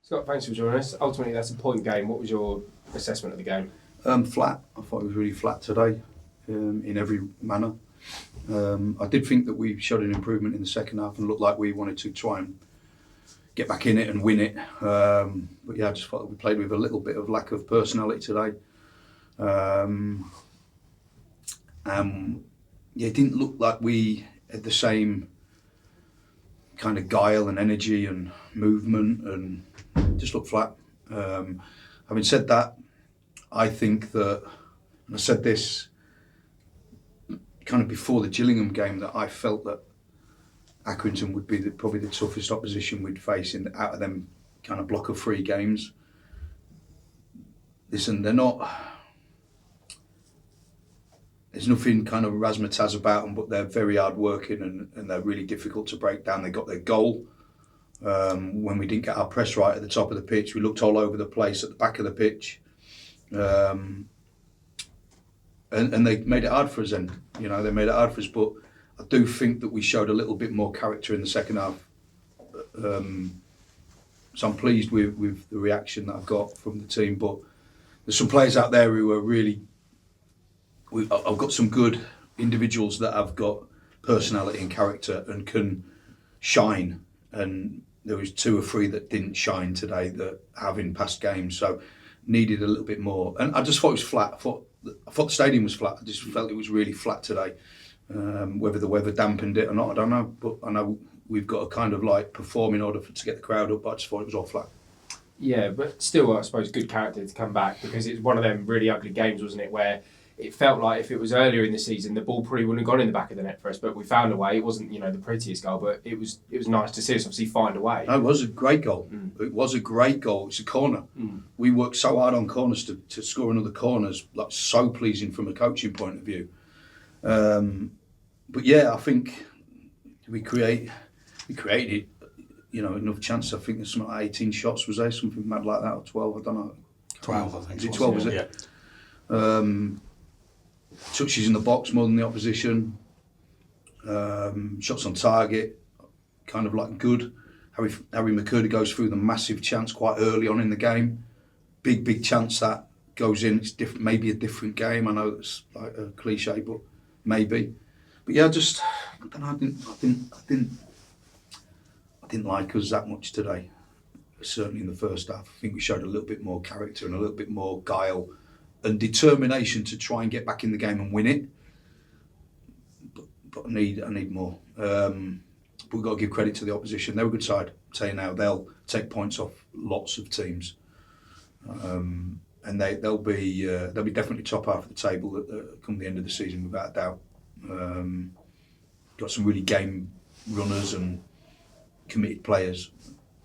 Scott, thanks for joining us. Ultimately, that's a point game. What was your assessment of the game? Flat. I thought it was really flat today, in every manner. I did think that we showed an improvement in the second half and looked like we wanted to try and get back in it and win it. But yeah, I just thought that we played with a little bit of lack of personality today. Yeah, it didn't look like we had the same kind of guile and energy and movement, and just looked flat. Having said that, I think that, and I said this kind of before the Gillingham game, that I felt that Accrington would be probably the toughest opposition we'd face out of them kind of block of 3 games. Listen, they're not. There's nothing kind of razzmatazz about them, but they're very hard working and they're really difficult to break down. They got their goal. When we didn't get our press right at the top of the pitch, we looked all over the place at the back of the pitch. And they made it hard for us then. You know, they made it hard for us, but I do think that we showed a little bit more character in the second half. So I'm pleased with the reaction that I've got from the team, but there's some players out there who are really... I've got some good individuals that have got personality and character and can shine, and there was 2 or 3 that didn't shine today that have in past games, so needed a little bit more. And I just thought it was flat. I thought the stadium was flat. I just felt it was really flat today. Whether the weather dampened it or not, I don't know, but I know we've got to kind of like perform in order to get the crowd up, but I just thought it was all flat. Yeah, but still, I suppose, good character to come back, because it's one of them really ugly games, wasn't it, where it felt like if it was earlier in the season, the ball probably wouldn't have gone in the back of the net for us, but we found a way. It wasn't, the prettiest goal, but it was nice to see us obviously find a way. No, it was a great goal. It was a great goal. It's a corner. We worked so hard on corners to score another corners, like so pleasing from a coaching point of view. But yeah, I think we created, enough chances. I think there's something like 18 shots, was there? Something mad like that, or 12, I don't know. 12, I think. Is it 12, was it? Yeah. Touches in the box more than the opposition. Shots on target, kind of like good. Harry McCurdy goes through the massive chance quite early on in the game. Big chance that goes in. It's different, maybe a different game. I know it's like a cliche, but maybe. But yeah, I don't know. I didn't like us that much today. Certainly in the first half, I think we showed a little bit more character and a little bit more guile and determination to try and get back in the game and win it. But I need more. But we've got to give credit to the opposition. They're a good side. I'm telling you now, they'll take points off lots of teams, and they'll be definitely top half of the table come the end of the season, without a doubt. Got some really game runners and committed players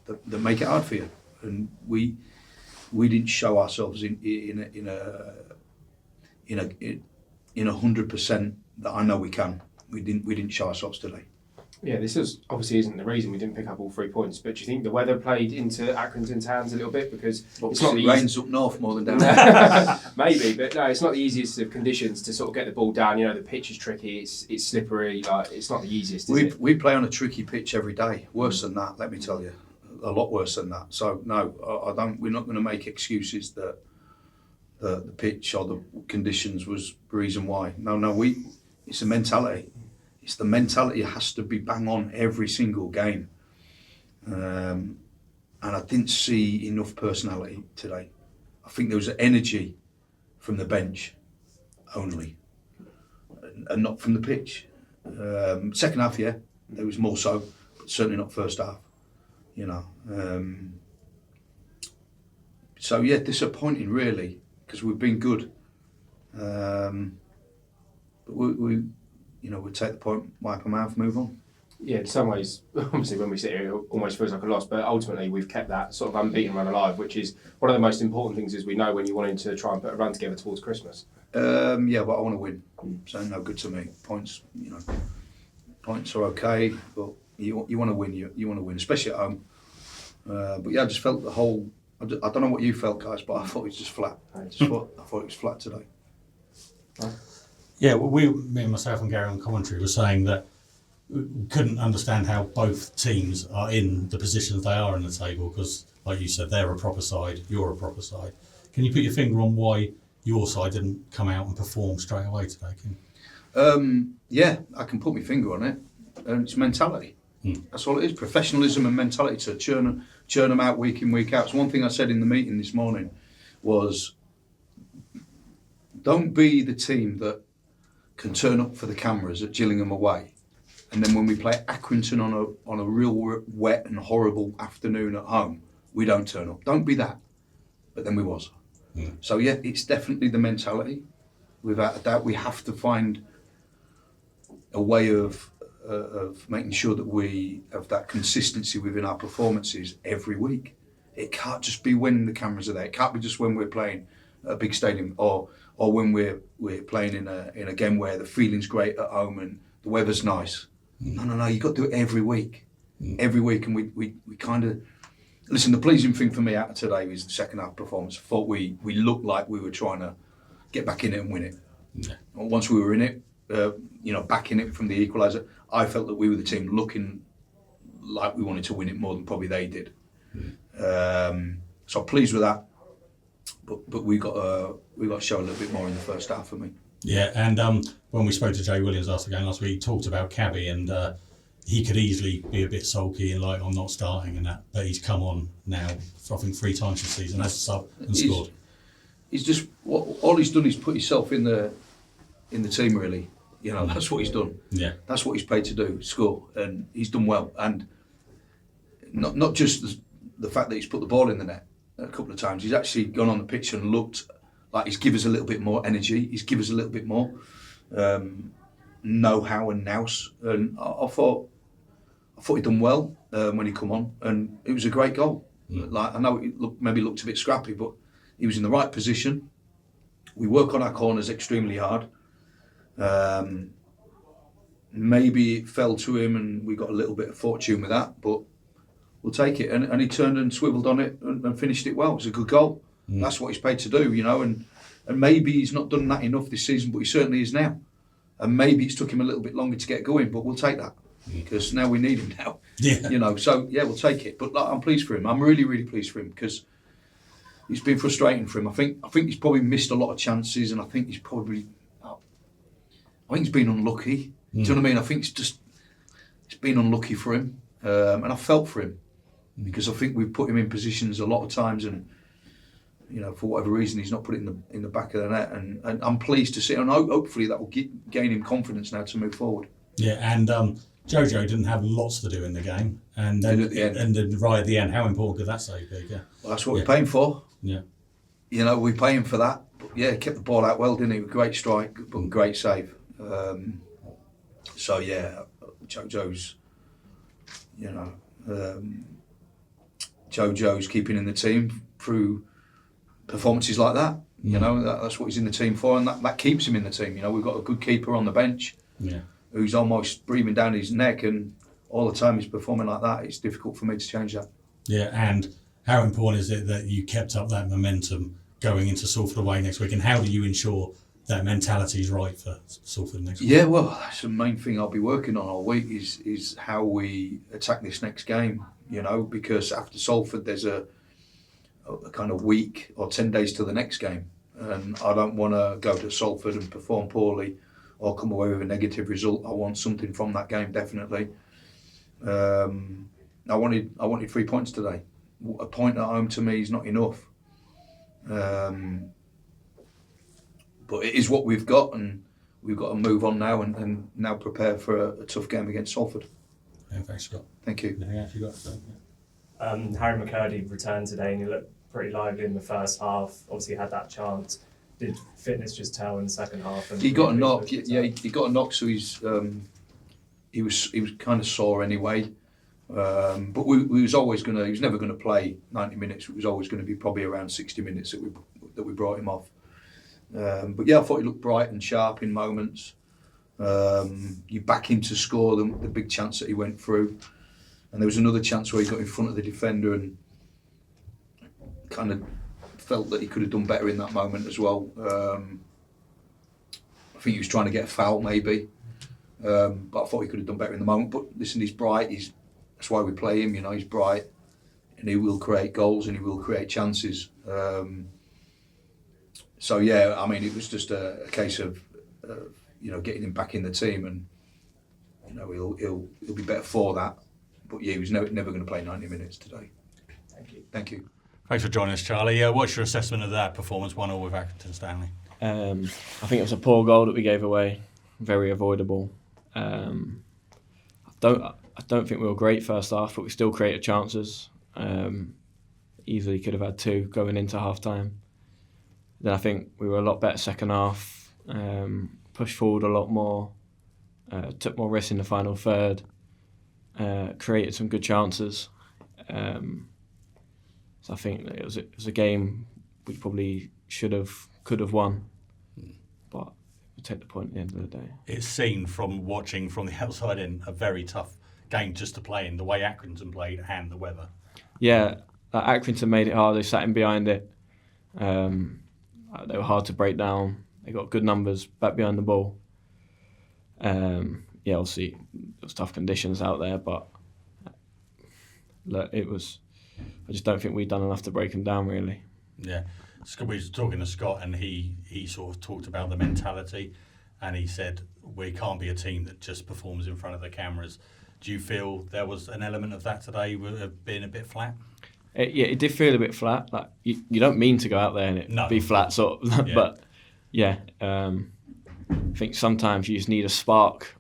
that make it hard for you, and we didn't show ourselves in 100% that I know we can. We didn't show ourselves today. Yeah, this obviously isn't the reason we didn't pick up all 3 points, but do you think the weather played into Accrington's hands a little bit? Because it's not the rains up north more than down there. Maybe, but no, it's not the easiest of conditions to sort of get the ball down. The pitch is tricky, it's slippery, like it's not the easiest, is it? We play on a tricky pitch every day. Worse than that, let me tell you. A lot worse than that. So no, I don't. We're not going to make excuses that the pitch or the conditions was the reason why. No. It's a mentality. It's the mentality has to be bang on every single game. And I didn't see enough personality today. I think there was an energy from the bench only, and not from the pitch. Second half, yeah, there was more so, but certainly not first half. So yeah, disappointing really, because we've been good. But we take the point, wipe our mouth, move on. Yeah, in some ways, obviously when we sit here, it almost feels like a loss, but ultimately we've kept that sort of unbeaten run alive, which is one of the most important things, as we know, when you're wanting to try and put a run together towards Christmas. Yeah, but I want to win, so no good to me. Points are okay, but you want to win. You want to win, especially at home. But yeah, I just felt the whole. I don't know what you felt, guys, but I thought it was just flat. I thought it was flat today. Right. Yeah, well, me and myself and Gary on commentary were saying that we couldn't understand how both teams are in the positions they are in the table, because like you said, they're a proper side, you're a proper side. Can you put your finger on why your side didn't come out and perform straight away today? Yeah, I can put my finger on it. It's mentality. That's all it is. Professionalism and mentality to churn them out week in, week out. So one thing I said in the meeting this morning was, don't be the team that can turn up for the cameras at Gillingham away, and then when we play Accrington on a real wet and horrible afternoon at home, we don't turn up. Don't be that. But then we was. So yeah, it's definitely the mentality. Without a doubt, we have to find a way of making sure that we have that consistency within our performances every week. It can't just be when the cameras are there. It can't be just when we're playing at a big stadium or when we're playing in a game where the feeling's great at home and the weather's nice. No. You've got to do it every week. Every week, and we kind of... Listen, the pleasing thing for me out of today was the second half performance. I thought we looked like we were trying to get back in it and win it. Yeah. Once we were in it, back in it from the equaliser, I felt that we were the team looking like we wanted to win it more than probably they did. So I'm pleased with that. But we got to show a little bit more in the first half for me. Yeah, and when we spoke to Jay Williams after the game last week, he talked about Cabby, and he could easily be a bit sulky and like, I'm not starting and that, but he's come on now, I think 3 times this season as a sub and scored. He's just all he's done is put himself in the team, really. That's what he's done. Yeah, that's what he's paid to do, score, and he's done well. And not just the fact that he's put the ball in the net a couple of times. He's actually gone on the pitch and looked like he's given us a little bit more energy. He's given us a little bit more know-how and nous. And I thought he'd done well when he come on, and it was a great goal. Like, I know it maybe looked a bit scrappy, but he was in the right position. We work on our corners extremely hard. Maybe it fell to him and we got a little bit of fortune with that, but we'll take it. And he turned and swiveled on it and finished it well. It was a good goal. That's what he's paid to do, and maybe he's not done that enough this season, but he certainly is now. And maybe it's took him a little bit longer to get going, but we'll take that because now we need him now. Yeah. So yeah, we'll take it. But I'm pleased for him. I'm really, really pleased for him because it's been frustrating for him. I think he's probably missed a lot of chances, and I think he's been unlucky. Do you know what I mean? I think it's been unlucky for him, and I felt for him because I think we've put him in positions a lot of times, and for whatever reason he's not put it in the back of the net, and I'm pleased to see it, and hopefully that will gain him confidence now to move forward. Yeah, and Jojo didn't have lots to do in the game, and then at the end. And then right at the end, how important could that save be? Yeah. Well, that's what we're paying for. Yeah. We pay him for that. But yeah, he kept the ball out well, didn't he? Great strike, but great save. So yeah, Jojo's keeping in the team through performances like that. That's what he's in the team for, and that keeps him in the team. We've got a good keeper on the bench who's almost breathing down his neck, and all the time he's performing like that. It's difficult for me to change that. Yeah, and how important is it that you kept up that momentum going into Salford away next week, and how do you ensure that mentality is right for Salford next week? Yeah, well, that's the main thing I'll be working on all week is how we attack this next game, because after Salford there's a kind of week or 10 days to the next game, and I don't want to go to Salford and perform poorly or come away with a negative result. I want something from that game, definitely. I wanted 3 points today. A point at home to me is not enough. But it is what we've got, and we've got to move on now and now prepare for a tough game against Salford. Yeah, thanks, Scott. Thank you. Anything else you got to say? Harry McCurdy returned today and he looked pretty lively in the first half. Obviously had that chance. Did fitness just tell in the second half? And he got a knock. Yeah, he got a knock. So he was kind of sore anyway. But we was always gonna. He was never going to play 90 minutes. It was always going to be probably around 60 minutes that we brought him off. But yeah, I thought he looked bright and sharp in moments. You back him to score the big chance that he went through, and there was another chance where he got in front of the defender and kind of felt that he could have done better in that moment as well. I think he was trying to get a foul maybe, but I thought he could have done better in the moment. But listen, he's bright. That's why we play him. He's bright. he will create goals and he will create chances. So yeah, I mean, it was just a case of getting him back in the team, and he'll be better for that. But yeah, he was never going to play 90 minutes today. Thank you. Thanks for joining us, Charlie. What's your assessment of that performance, 1-1 with Accrington Stanley? I think it was a poor goal that we gave away, very avoidable. I don't think we were great first half, but we still created chances. Easily could have had 2 going into half time. Then I think we were a lot better second half, pushed forward a lot more, took more risks in the final third, created some good chances. So I think it was a game we probably could have won, but we'll take the point at the end of the day. It's seen from watching from the outside in a very tough game just to play in, the way Accrington played and the weather. Yeah, Accrington made it hard. They sat in behind it. They were hard to break down. They got good numbers back behind the ball. Obviously it was tough conditions out there, but look, I just don't think we've done enough to break them down, really. Yeah, we were talking to Scott, and he sort of talked about the mentality, and he said we can't be a team that just performs in front of the cameras. Do you feel there was an element of that today, being a bit flat? It did feel a bit flat. Like you don't mean to go out there and it be flat, sort of. Yeah. But yeah, I think sometimes you just need a spark,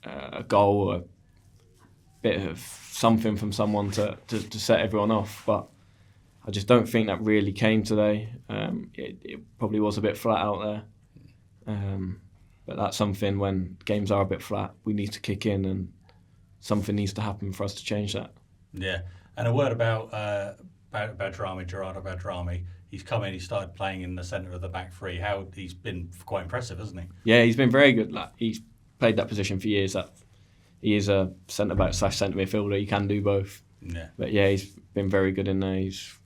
a goal, or a bit of something from someone to set everyone off. But I just don't think that really came today. It probably was a bit flat out there. But that's something, when games are a bit flat, we need to kick in, and something needs to happen for us to change that. Yeah, and a word about Gerardo Badrami. He's come in, he started playing in the centre of the back three. He's been quite impressive, hasn't he? Yeah, he's been very good. Like, he's played that position for years. He is a centre back / centre midfielder. He can do both. Yeah. But yeah, he's been very good in there. He's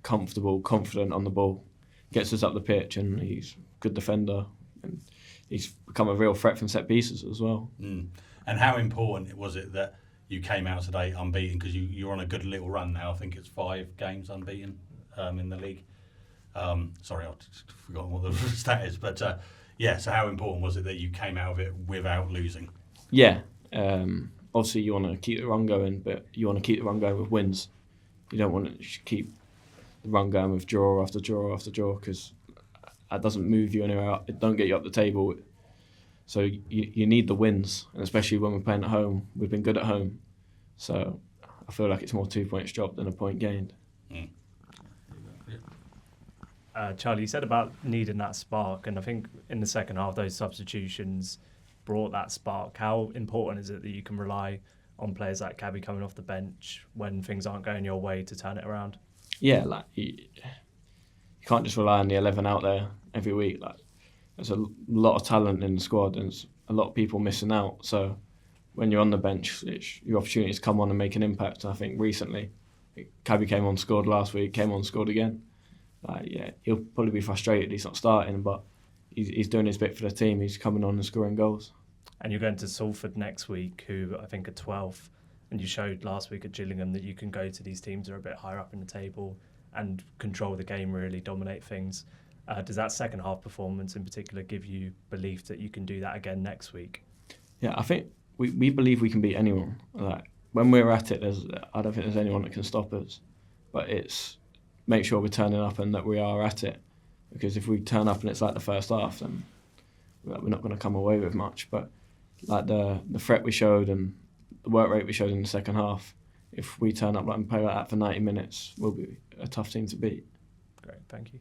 comfortable, confident on the ball, gets us up the pitch, and he's a good defender. And he's become a real threat from set pieces as well. Mm. And how important was it that you came out today unbeaten? Because you're on a good little run now. I think it's 5 games unbeaten in the league. Sorry, I've forgotten what the stat is. But so how important was it that you came out of it without losing? Yeah. Obviously, you want to keep the run going, but you want to keep the run going with wins. You don't want to keep the run going with draw after draw after draw, because that doesn't move you anywhere. It don't get you up the table. So you need the wins, and especially when we're playing at home. We've been good at home, so I feel like it's more 2 points dropped than a point gained. Mm. Charlie, you said about needing that spark, and I think in the second half those substitutions brought that spark. How important is it that you can rely on players like Cabby coming off the bench when things aren't going your way to turn it around? Yeah, like you can't just rely on the 11 out there every week. Like, there's a lot of talent in the squad, and there's a lot of people missing out. So when you're on the bench, it's your opportunity to come on and make an impact. And I think recently, Cabby came on, scored last week, came on, scored again. He'll probably be frustrated he's not starting, but he's doing his bit for the team. He's coming on and scoring goals. And you're going to Salford next week, who I think are 12th. And you showed last week at Gillingham that you can go to these teams that are a bit higher up in the table and control the game, really dominate things. Does that second half performance in particular give you belief that you can do that again next week? Yeah, I think we believe we can beat anyone. Like, when we're at it, I don't think there's anyone that can stop us. But it's make sure we're turning up and that we are at it. Because if we turn up and it's like the first half, then we're not going to come away with much. But like the threat we showed and the work rate we showed in the second half, if we turn up and play like that for 90 minutes, we'll be a tough team to beat. Great, thank you.